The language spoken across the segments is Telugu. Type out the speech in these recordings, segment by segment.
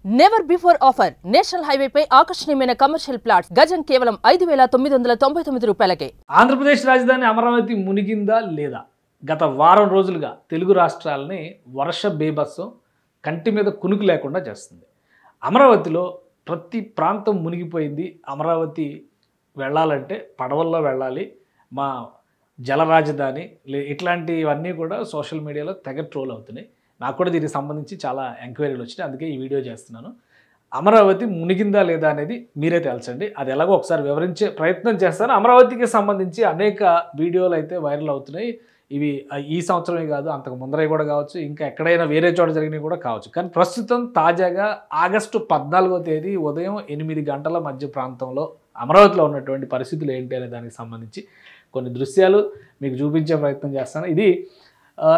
Never before offer national highway పై ఆకర్షణీయమైన కమర్షియల్ ప్లాట్స్ గజం కేవలం 5,999 రూపాయలకే. ఆంధ్రప్రదేశ్ రాజధాని అమరావతి మునిగిందా లేదా? గత వారం రోజులుగా తెలుగు రాష్ట్రాలని వర్ష బీభత్సం కంటి మీద కునుకు లేకుండా చేస్తుంది. అమరావతిలో ప్రతి ప్రాంతం మునిగిపోయింది. అమరావతి వెళ్ళాలంటే పడవల్లో వెళ్ళాలి, మా జల రాజధాని ఇట్లాంటివన్నీ కూడా సోషల్ మీడియాలో తెగ ట్రోల్ అవుతున్నాయి. నాకు కూడా దీనికి సంబంధించి చాలా ఎంక్వైరీలు వచ్చినాయి, అందుకే ఈ వీడియో చేస్తున్నాను. అమరావతి మునిగిందా లేదా అనేది మీరే తేల్చండి. అది ఎలాగో ఒకసారి వివరించే ప్రయత్నం చేస్తాను. అమరావతికి సంబంధించి అనేక వీడియోలు అయితే వైరల్ అవుతున్నాయి. ఇవి ఈ సంవత్సరమే కాదు, అంతకు ముందరే కూడా కావచ్చు, ఇంకా ఎక్కడైనా వేరే చోట జరిగినవి కూడా కావచ్చు. కానీ ప్రస్తుతం తాజాగా ఆగస్టు 14వ తేదీ ఉదయం 8 గంటల మధ్య ప్రాంతంలో అమరావతిలో ఉన్నటువంటి పరిస్థితులు ఏంటి అనే దానికి సంబంధించి కొన్ని దృశ్యాలు మీకు చూపించే ప్రయత్నం చేస్తాను. ఇది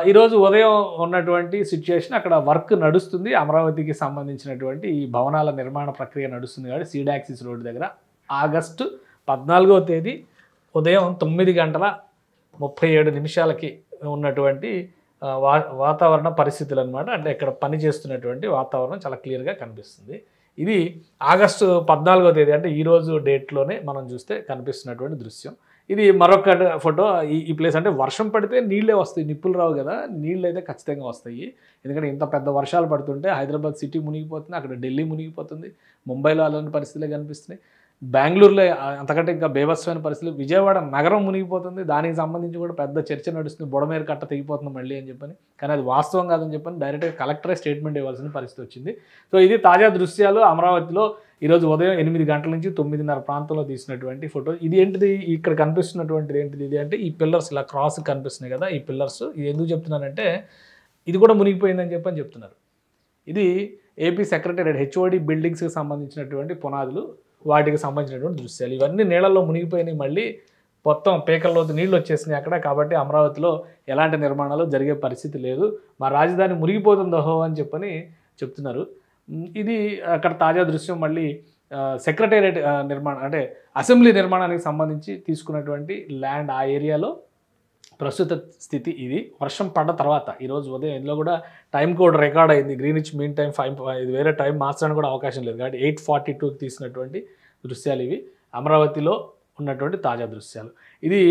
ఈరోజు ఉదయం ఉన్నటువంటి సిచ్యుయేషన్. అక్కడ వర్క్ నడుస్తుంది, అమరావతికి సంబంధించినటువంటి ఈ భవనాల నిర్మాణ ప్రక్రియ నడుస్తుంది. కాబట్టి సీడాక్సిస్ రోడ్డు దగ్గర ఆగస్టు 14వ తేదీ ఉదయం 9 గంటల 37 నిమిషాలకి ఉన్నటువంటి వాతావరణ పరిస్థితులు అనమాట. అంటే ఇక్కడ పని చేస్తున్నటువంటి వాతావరణం చాలా క్లియర్గా కనిపిస్తుంది. ఇది ఆగస్టు 14వ తేదీ అంటే ఈరోజు డేట్లోనే మనం చూస్తే కనిపిస్తున్నటువంటి దృశ్యం. ఇది మరొక ఫోటో. ఈ ప్లేస్ అంటే వర్షం పడితే నీళ్ళే వస్తాయి, నిప్పులు రావు కదా, నీళ్ళు అయితే ఖచ్చితంగా వస్తాయి. ఎందుకంటే ఇంత పెద్ద వర్షాలు పడుతుంటే హైదరాబాద్ సిటీ మునిగిపోతుంది, అక్కడ ఢిల్లీ మునిగిపోతుంది, ముంబైలో అలాంటి పరిస్థితులే కనిపిస్తున్నాయి, బెంగళూరులో అంతకంటే ఇంకా బేభత్సమైన పరిస్థితులు, విజయవాడ నగరం మునిగిపోతుంది. దానికి సంబంధించి కూడా పెద్ద చర్చ నడుస్తుంది, బుడమేరు కట్ట తెగిపోతుంది మళ్ళీ అని చెప్పని. కానీ అది వాస్తవం కాదని చెప్పని డైరెక్ట్గా కలెక్టరే స్టేట్మెంట్ ఇవ్వాల్సిన పరిస్థితి వచ్చింది. సో ఇది తాజా దృశ్యాలు అమరావతిలో ఈరోజు ఉదయం 8 గంటల నుంచి 9:30 ప్రాంతంలో తీసినటువంటి ఫోటో. ఇది ఏంటిది, ఇక్కడ కనిపిస్తున్నటువంటిది ఏంటిది? ఇది అంటే ఈ పిల్లర్స్ ఇలా క్రాస్ కనిపిస్తున్నాయి కదా, ఈ పిల్లర్స్. ఇది ఎందుకు చెప్తున్నానంటే ఇది కూడా మునిగిపోయిందని చెప్పని చెప్తున్నారు. ఇది ఏపీ సెక్రటేరియట్ హెచ్ఓడి బిల్డింగ్స్కి సంబంధించినటువంటి పునాదులు, వాటికి సంబంధించినటువంటి దృశ్యాలు. ఇవన్నీ నీళ్ళల్లో మునిగిపోయినాయి, మళ్ళీ మొత్తం పేకల్లో నీళ్ళు వచ్చేసినాయి అక్కడ. కాబట్టి అమరావతిలో ఎలాంటి నిర్మాణాలు జరిగే పరిస్థితి లేదు, మా రాజధాని మునిగిపోతుందో అని చెప్పని చెప్తున్నారు. ఇది అక్కడ తాజా దృశ్యం. మళ్ళీ సెక్రటేరియట్ నిర్మాణం అంటే అసెంబ్లీ నిర్మాణానికి సంబంధించి తీసుకున్నటువంటి ల్యాండ్ ఆ ఏరియాలో ప్రస్తుత స్థితి ఇది. వర్షం పడ్డ తర్వాత ఈరోజు ఉదయం ఇందులో కూడా టైం కోడ్ రికార్డ్ అయింది. గ్రీనిచ్ మీన్ టైం 5, ఇది వేరే టైం మార్చడానికి కూడా అవకాశం లేదు కాబట్టి 8:42కి తీసినటువంటి దృశ్యాలు ఇవి. అమరావతిలో ఉన్నటువంటి తాజా దృశ్యాలు. ఇది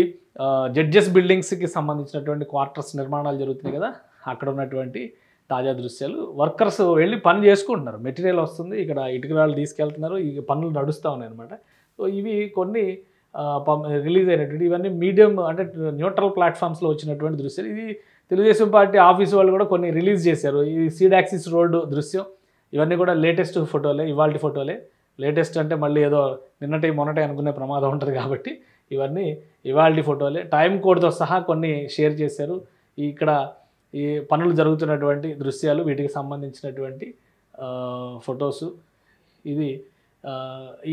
జడ్జెస్ బిల్డింగ్స్కి సంబంధించినటువంటి క్వార్టర్స్ నిర్మాణాలు జరుగుతున్నాయి కదా, అక్కడ ఉన్నటువంటి తాజా దృశ్యాలు. వర్కర్స్ వెళ్ళి పని చేసుకుంటున్నారు, మెటీరియల్ వస్తుంది, ఇక్కడ ఇటుకరాళ్ళు తీసుకెళ్తున్నారు, ఈ పనులు నడుస్తూ ఉన్నాయి అనమాట. సో ఇవి కొన్ని రిలీజ్ అయినటువంటి, ఇవన్నీ మీడియం అంటే న్యూట్రల్ ప్లాట్ఫామ్స్లో వచ్చినటువంటి దృశ్యాలు. ఇది తెలుగుదేశం పార్టీ ఆఫీస్ వాళ్ళు కూడా కొన్ని రిలీజ్ చేశారు. ఈ సీడాక్సిస్ రోడ్డు దృశ్యం, ఇవన్నీ కూడా లేటెస్ట్ ఫోటోలే, ఇవాల్టి ఫోటోలే. లేటెస్ట్ అంటే మళ్ళీ ఏదో నిన్నటి మొన్నటి అనుకునే ప్రమాదం ఉంటుంది కాబట్టి ఇవన్నీ ఇవాల్టి ఫోటోలే. టైం కోడ్తో సహా కొన్ని షేర్ చేశారు. ఇక్కడ ఈ పనులు జరుగుతున్నటువంటి దృశ్యాలు, వీటికి సంబంధించినటువంటి ఫొటోసు.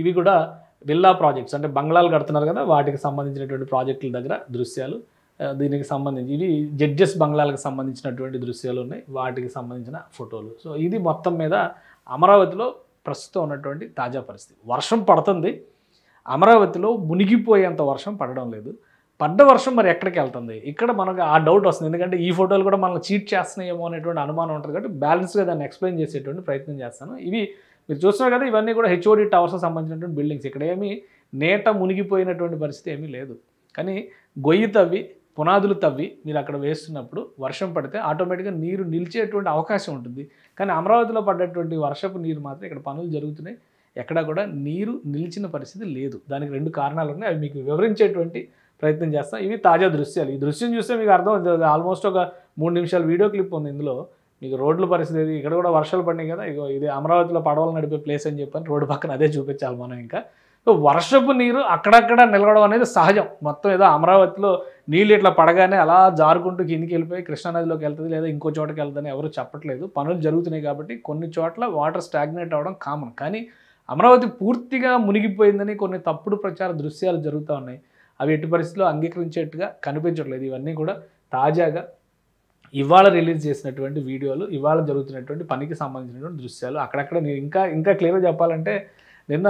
ఇవి కూడా విల్లా ప్రాజెక్ట్స్ అంటే బంగ్లాలు కడుతున్నారు కదా, వాటికి సంబంధించినటువంటి ప్రాజెక్టుల దగ్గర దృశ్యాలు. దీనికి సంబంధించి ఇవి జడ్జెస్ బంగ్లాలకు సంబంధించినటువంటి దృశ్యాలు ఉన్నాయి, వాటికి సంబంధించిన ఫోటోలు. సో ఇది మొత్తం మీద అమరావతిలో ప్రస్తుతం ఉన్నటువంటి తాజా పరిస్థితి. వర్షం పడుతుంది, అమరావతిలో మునిగిపోయేంత వర్షం పడడం లేదు. పడ్డ వర్షం మరి ఎక్కడికి వెళ్తుంది, ఇక్కడ మనకు ఆ డౌట్ వస్తుంది. ఎందుకంటే ఈ ఫోటోలు కూడా మనల్ని చీట్ చేస్తున్నాయేమో అనేటువంటి అనుమానం ఉంటుంది కాబట్టి బ్యాలెన్స్గా దాన్ని ఎక్స్ప్లెయిన్ చేసేటువంటి ప్రయత్నం చేస్తాను. ఇవి మీరు చూస్తున్నారు కదా, ఇవన్నీ కూడా హెచ్ఓడి టవర్స్కి సంబంధించినటువంటి బిల్డింగ్స్. ఇక్కడ ఏమీ నేట మునిగిపోయినటువంటి పరిస్థితి ఏమీ లేదు. కానీ గొయ్యి తవ్వి పునాదులు తవ్వి మీరు అక్కడ వేస్తున్నప్పుడు వర్షం పడితే ఆటోమేటిక్గా నీరు నిలిచేటువంటి అవకాశం ఉంటుంది. కానీ అమరావతిలో పడ్డటువంటి వర్షపు నీరు మాత్రం ఇక్కడ పనులు జరుగుతున్నాయి, ఎక్కడా కూడా నీరు నిలిచిన పరిస్థితి లేదు. దానికి 2 కారణాలు ఉన్నాయి, అవి మీకు వివరించేటువంటి ప్రయత్నం చేస్తాం. ఇవి తాజా దృశ్యాలు. ఈ దృశ్యం చూస్తే మీకు అర్థం అవుతుంది. ఆల్మోస్ట్ ఒక 3 నిమిషాల వీడియో క్లిప్ ఉంది ఇందులో. మీకు రోడ్ల పరిస్థితి ఇది, ఇక్కడ కూడా వర్షాలు పడినాయి కదా, ఇగో ఇది అమరావతిలో పడవలు నడిపే ప్లేస్ అని చెప్పని రోడ్డు పక్కన అదే చూపించాలి మనం. ఇంకా సో వర్షపు నీరు అక్కడక్కడ నిలవడం అనేది సహజం. మొత్తం ఏదో అమరావతిలో నీళ్ళు ఇట్లా పడగానే అలా జారుకుంటూ కిందికి వెళ్ళిపోయి కృష్ణానదిలోకి వెళ్తుంది లేదా ఇంకో చోటకి వెళ్తుందని ఎవరు చెప్పట్లేదు. పనులు జరుగుతున్నాయి కాబట్టి కొన్ని చోట్ల వాటర్ స్టాగ్నేట్ అవ్వడం కామన్. కానీ అమరావతి పూర్తిగా మునిగిపోయిందని కొన్ని తప్పుడు ప్రచార దృశ్యాలు జరుగుతూ ఉన్నాయి. అవి ఎట్టి పరిస్థితుల్లో అంగీకరించేట్టుగా కనిపించట్లేదు. ఇవన్నీ కూడా తాజాగా ఇవాళ రిలీజ్ చేసినటువంటి వీడియోలు, ఇవాళ జరుగుతున్నటువంటి పనికి సంబంధించినటువంటి దృశ్యాలు. అక్కడక్కడ నేను ఇంకా క్లియర్గా చెప్పాలంటే నిన్న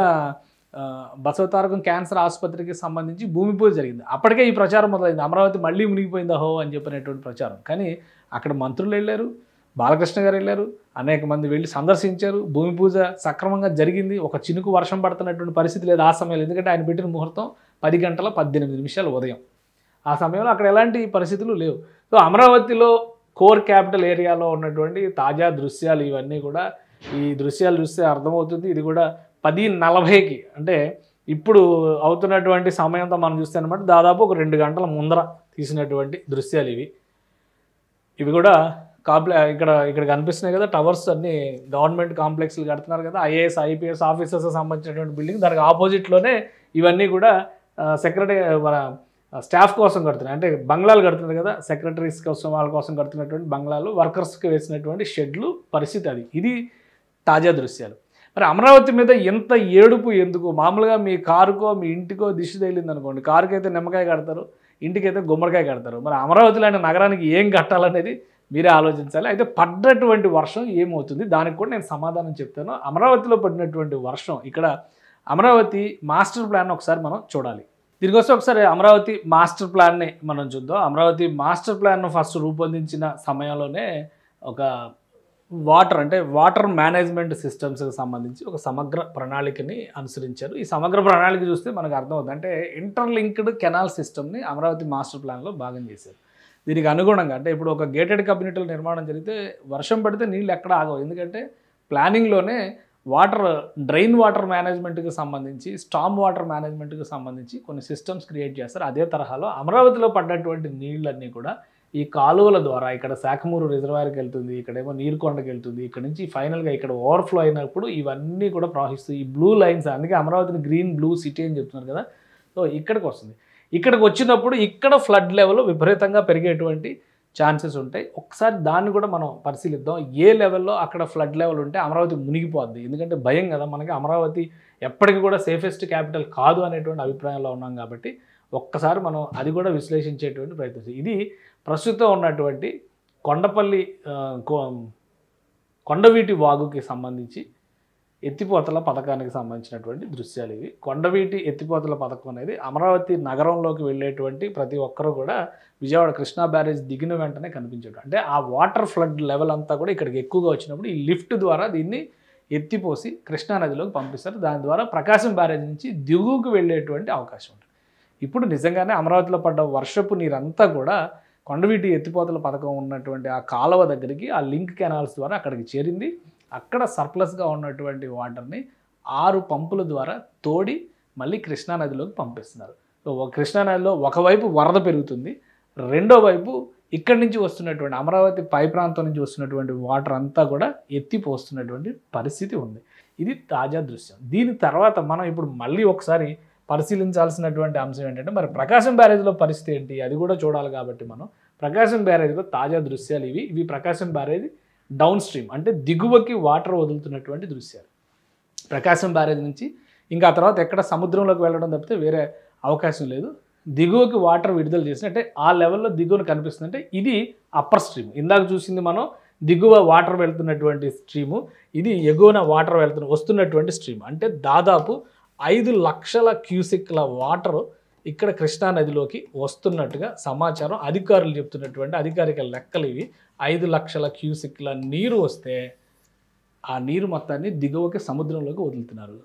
బసవతారకం క్యాన్సర్ ఆసుపత్రికి సంబంధించి భూమి పూజ జరిగింది. అప్పటికే ఈ ప్రచారం మొదలైంది, అమరావతి మళ్ళీ మునిగిపోయిందా హో అని చెప్పినటువంటి ప్రచారం. కానీ అక్కడ మంత్రులు వెళ్ళారు, బాలకృష్ణ గారు వెళ్ళారు, అనేక మంది వెళ్ళి సందర్శించారు, భూమి పూజ సక్రమంగా జరిగింది, ఒక చినుకు వర్షం పడుతున్నటువంటి పరిస్థితి లేదు ఆ సమయంలో. ఎందుకంటే ఆయన పెట్టిన ముహూర్తం 10:18 ఉదయం. ఆ సమయంలో అక్కడ ఎలాంటి పరిస్థితులు లేవు. సో అమరావతిలో కోర్ క్యాపిటల్ ఏరియాలో ఉన్నటువంటి తాజా దృశ్యాలు ఇవన్నీ కూడా, ఈ దృశ్యాలు చూస్తే అర్థమవుతుంది. ఇది కూడా 10:40కి అంటే ఇప్పుడు అవుతున్నటువంటి సమయంతో మనం చూస్తే అనమాట దాదాపు ఒక 2 గంటల ముందర తీసినటువంటి దృశ్యాలు ఇవి. ఇవి కూడా ఇక్కడ కనిపిస్తున్నాయి కదా, టవర్స్ అన్ని గవర్నమెంట్ కాంప్లెక్స్లు కడుతున్నారు కదా, ఐఏఎస్ ఐపీఎస్ ఆఫీసర్స్ సంబంధించినటువంటి బిల్డింగ్, దానికి ఆపోజిట్లోనే ఇవన్నీ కూడా సెక్రటరీ మన స్టాఫ్ కోసం కడుతున్నారు, అంటే బంగ్లాలు కడుతున్నారు కదా, సెక్రటరీస్ కోసం వాళ్ళ కోసం కడుతున్నటువంటి బంగ్లాలు, వర్కర్స్కి వేసినటువంటి షెడ్లు పరిస్థితి అది. ఇది తాజా దృశ్యాలు. మరి అమరావతి మీద ఎంత ఏడుపు ఎందుకు? మామూలుగా మీ కారుకో మీ ఇంటికో దిష్టి తగిలింది అనుకోండి, కారుకి అయితే నిమ్మకాయ కడతారు, ఇంటికైతే గుమ్మడికాయ కడతారు. మరి అమరావతి లాంటి నగరానికి ఏం కట్టాలనేది మీరే ఆలోచించాలి. అయితే పడ్డటువంటి వర్షం ఏమవుతుంది, దానికి కూడా నేను సమాధానం చెప్తాను. అమరావతిలో పడినటువంటి వర్షం, ఇక్కడ అమరావతి మాస్టర్ ప్లాన్ ఒకసారి మనం చూడాలి. దీనికోసం ఒకసారి అమరావతి మాస్టర్ ప్లాన్ని మనం చూద్దాం. అమరావతి మాస్టర్ ప్లాన్ను ఫస్ట్ రూపొందించిన సమయంలోనే ఒక వాటర్ మేనేజ్మెంట్ సిస్టమ్స్కి సంబంధించి ఒక సమగ్ర ప్రణాళికని అనుసరించారు. ఈ సమగ్ర ప్రణాళిక చూస్తే మనకు అర్థమవుతుంది, అంటే ఇంటర్లింక్డ్ కెనాల్ సిస్టమ్ని అమరావతి మాస్టర్ ప్లాన్లో భాగం చేశారు. దీనికి అనుగుణంగా అంటే ఇప్పుడు ఒక గేటెడ్ కమ్యూనిటీల నిర్మాణం జరిగితే వర్షం పడితే నీళ్ళు ఎక్కడ ఆగవు, ఎందుకంటే ప్లానింగ్లోనే డ్రైన్ వాటర్ మేనేజ్మెంట్కి సంబంధించి, స్టామ్ వాటర్ మేనేజ్మెంట్కి సంబంధించి కొన్ని సిస్టమ్స్ క్రియేట్ చేస్తారు. అదే తరహాలో అమరావతిలో పడ్డటువంటి నీళ్ళన్నీ కూడా ఈ కాలువల ద్వారా ఇక్కడ శాఖమూరు రిజర్వాయర్కి వెళ్తుంది, ఇక్కడేమో నీరుకొండకి వెళ్తుంది, ఇక్కడ నుంచి ఫైనల్గా ఇక్కడ ఓవర్ఫ్లో అయినప్పుడు ఇవన్నీ కూడా ప్రవహిస్తాయి. ఈ బ్లూ లైన్స్, అందుకే అమరావతిని గ్రీన్ బ్లూ సిటీ అని చెప్తున్నారు కదా. సో ఇక్కడికి వస్తుంది. ఇక్కడికి వచ్చినప్పుడు ఇక్కడ ఫ్లడ్ లెవెల్ విపరీతంగా పెరిగేటువంటి ఛాన్సెస్ ఉంటాయి. ఒకసారి దాన్ని కూడా మనం పరిశీలిద్దాం. ఏ లెవెల్లో అక్కడ ఫ్లడ్ లెవెల్ ఉంటే అమరావతి మునిగిపోద్ది, ఎందుకంటే భయం కదా మనకి, అమరావతి ఎప్పటికీ కూడా సేఫెస్ట్ క్యాపిటల్ కాదు అనేటువంటి అభిప్రాయంలో ఉన్నాం కాబట్టి ఒక్కసారి మనం అది కూడా విశ్లేషించేటువంటి ప్రయత్నం. ఇది ప్రస్తుతం ఉన్నటువంటి కొండవీటి వాగుకి సంబంధించి ఎత్తిపోతల పథకానికి సంబంధించినటువంటి దృశ్యాలు ఇవి. కొండవీటి ఎత్తిపోతల పథకం అనేది అమరావతి నగరంలోకి వెళ్ళేటువంటి ప్రతి ఒక్కరూ కూడా విజయవాడ కృష్ణా బ్యారేజ్ దిగిన వెంటనే కనిపించాడు. అంటే ఆ వాటర్ ఫ్లడ్ లెవెల్ అంతా కూడా ఇక్కడికి ఎక్కువగా వచ్చినప్పుడు ఈ లిఫ్ట్ ద్వారా దీన్ని ఎత్తిపోసి కృష్ణా నదిలోకి పంపిస్తారు. దాని ద్వారా ప్రకాశం బ్యారేజ్ నుంచి దిగువకు వెళ్ళేటువంటి అవకాశం ఉంటుంది. ఇప్పుడు నిజంగానే అమరావతిలో పడ్డ వర్షపు నీరంతా కూడా కొండవీటి ఎత్తిపోతల పథకం ఉన్నటువంటి ఆ కాలువ దగ్గరికి, ఆ లింక్ కెనాల్స్ ద్వారా అక్కడికి చేరింది. అక్కడ సర్ప్లస్గా ఉన్నటువంటి వాటర్ని 6 పంపుల ద్వారా తోడి మళ్ళీ కృష్ణానదిలోకి పంపిస్తున్నారు. సో కృష్ణానదిలో ఒకవైపు వరద పెరుగుతుంది, రెండో వైపు ఇక్కడి నుంచి వస్తున్నటువంటి అమరావతి పై ప్రాంతం నుంచి వస్తున్నటువంటి వాటర్ అంతా కూడా ఎత్తిపోస్తున్నటువంటి పరిస్థితి ఉంది. ఇది తాజా దృశ్యం. దీని తర్వాత మనం ఇప్పుడు మళ్ళీ ఒకసారి పరిశీలించాల్సినటువంటి అంశం ఏంటంటే, మరి ప్రకాశం బ్యారేజ్లో పరిస్థితి ఏంటి, అది కూడా చూడాలి. కాబట్టి మనం ప్రకాశం బ్యారేజ్లో తాజా దృశ్యాలు ఇవి ప్రకాశం బ్యారేజ్ డౌన్ స్ట్రీమ్, అంటే దిగువకి వాటర్ వదులుతున్నటువంటి దృశ్యాలు. ప్రకాశం బ్యారేజ్ నుంచి ఇంకా ఆ తర్వాత ఎక్కడ సముద్రంలోకి వెళ్ళడం తప్పితే వేరే అవకాశం లేదు. దిగువకి వాటర్ విడుదల చేసిన, అంటే ఆ లెవెల్లో దిగువన కనిపిస్తుంది. అంటే ఇది అప్పర్ స్ట్రీమ్. ఇందాక చూసింది మనం దిగువ వాటర్ వెళ్తున్నటువంటి స్ట్రీము, ఇది ఎగువన వాటర్ వస్తున్నటువంటి స్ట్రీమ్. అంటే దాదాపు 5 లక్షల క్యూసెక్ల వాటర్ ఇక్కడ కృష్ణానదిలోకి వస్తున్నట్టుగా సమాచారం. అధికారులు చెప్తున్నటువంటి అధికారిక లెక్కలు ఇవి. 5 లక్షల క్యూసెక్ల నీరు వస్తే ఆ నీరు మొత్తాన్ని దిగువకి సముద్రంలోకి వదులుతున్నారు.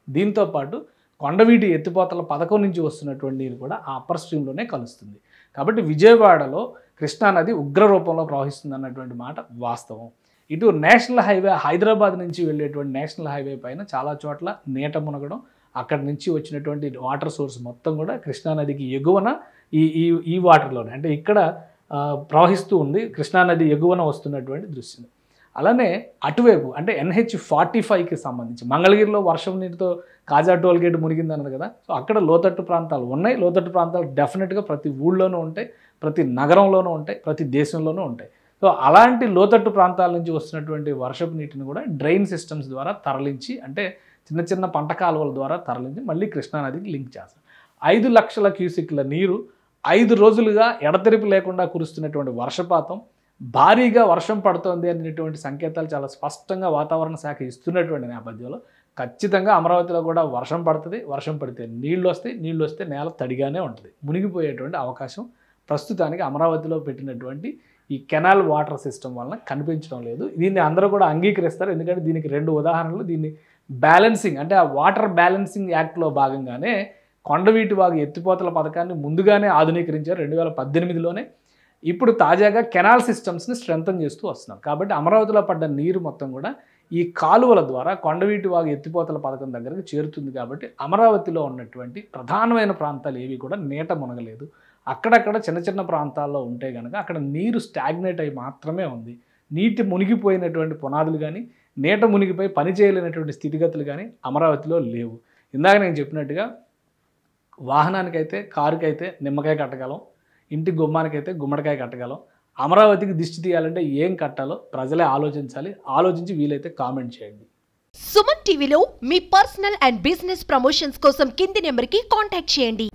దీంతోపాటు కొండవీటి ఎత్తిపోతల పథకం నుంచి వస్తున్నటువంటి నీరు కూడా ఆ అప్పర్ స్ట్రీమ్లోనే కలుస్తుంది. కాబట్టి విజయవాడలో కృష్ణానది ఉగ్ర రూపంలో ప్రవహిస్తుంది అన్నటువంటి మాట వాస్తవం. ఇటు నేషనల్ హైవే, హైదరాబాద్ నుంచి వెళ్ళేటువంటి నేషనల్ హైవే పైన చాలా చోట్ల నీట మునగడం, అక్కడి నుంచి వచ్చినటువంటి వాటర్ సోర్స్ మొత్తం కూడా కృష్ణానదికి ఎగువన ఈ వాటర్లోనే, అంటే ఇక్కడ ప్రవహిస్తూ ఉంది. కృష్ణానది ఎగువన వస్తున్నటువంటి దృశ్యం. అలానే అటువైపు అంటే NH45కి సంబంధించి మంగళగిరిలో వర్షం నీటితో కాజా టోల్గేట్ మునిగిందన్నారు కదా. సో అక్కడ లోతట్టు ప్రాంతాలు ఉన్నాయి. లోతట్టు ప్రాంతాలు డెఫినెట్గా ప్రతి ఊళ్ళోనూ ఉంటాయి, ప్రతి నగరంలోనూ ఉంటాయి, ప్రతి దేశంలోనూ ఉంటాయి. సో అలాంటి లోతట్టు ప్రాంతాల నుంచి వస్తున్నటువంటి వర్షపు నీటిని కూడా డ్రైన్ సిస్టమ్స్ ద్వారా తరలించి, అంటే చిన్న చిన్న పంట కాలువల ద్వారా తరలించి మళ్ళీ కృష్ణానదికి లింక్ చేస్తారు. 5 లక్షల క్యూసెక్ల నీరు 5 రోజులుగా ఎడతెరిపి లేకుండా కురుస్తున్నటువంటి వర్షపాతం, భారీగా వర్షం పడుతోంది అనేటువంటి సంకేతాలు చాలా స్పష్టంగా వాతావరణ శాఖ ఇస్తున్నటువంటి నేపథ్యంలో ఖచ్చితంగా అమరావతిలో కూడా వర్షం పడుతుంది. వర్షం పడితే నీళ్ళు వస్తే నేల తడిగానే ఉంటుంది, మునిగిపోయేటువంటి అవకాశం ప్రస్తుతానికి అమరావతిలో పెట్టినటువంటి ఈ కెనాల్ వాటర్ సిస్టమ్ వలన కనిపించడం లేదు. దీన్ని అందరూ కూడా అంగీకరిస్తారు, ఎందుకంటే దీనికి 2 ఉదాహరణలు. దీన్ని బ్యాలెన్సింగ్ అంటే ఆ వాటర్ బ్యాలెన్సింగ్ యాక్ట్లో భాగంగానే కొండవీటి వాగు ఎత్తిపోతల పథకాన్ని ముందుగానే ఆధునీకరించారు 2018లోనే. ఇప్పుడు తాజాగా కెనాల్ సిస్టమ్స్ని స్ట్రెంథన్ చేస్తూ వస్తున్నాం. కాబట్టి అమరావతిలో పడ్డ నీరు మొత్తం కూడా ఈ కాలువల ద్వారా కొండవీటి వాగు ఎత్తిపోతల పథకం దగ్గరికి చేరుతుంది. కాబట్టి అమరావతిలో ఉన్నటువంటి ప్రధానమైన ప్రాంతాలు ఏవి కూడా నీట మునగలేదు. అక్కడక్కడ చిన్న చిన్న ప్రాంతాల్లో ఉంటే కనుక అక్కడ నీరు స్టాగ్నేట్ అయి మాత్రమే ఉంది. నీటి మునిగిపోయినటువంటి పునాదులు కానీ నీట మునిగిపోయి పని చేయలేనటువంటి స్థితిగతులు కానీ అమరావతిలో లేవు. ఇందాక నేను చెప్పినట్టుగా వాహనానికైతే కారుకైతే నిమ్మకాయ కట్టగలం, ఇంటి గుమ్మానికైతే గుమ్మడికాయ కట్టగలం. అమరావతికి దిష్టి తీయాలంటే ఏం కట్టాలో ప్రజలే ఆలోచించాలి. ఆలోచించి వీలైతే కామెంట్ చేయండి. సుమన్ టీవీలో మీ పర్సనల్ అండ్ బిజినెస్ ప్రమోషన్స్ కోసం కింది నెంబర్కి కాంటాక్ట్ చేయండి.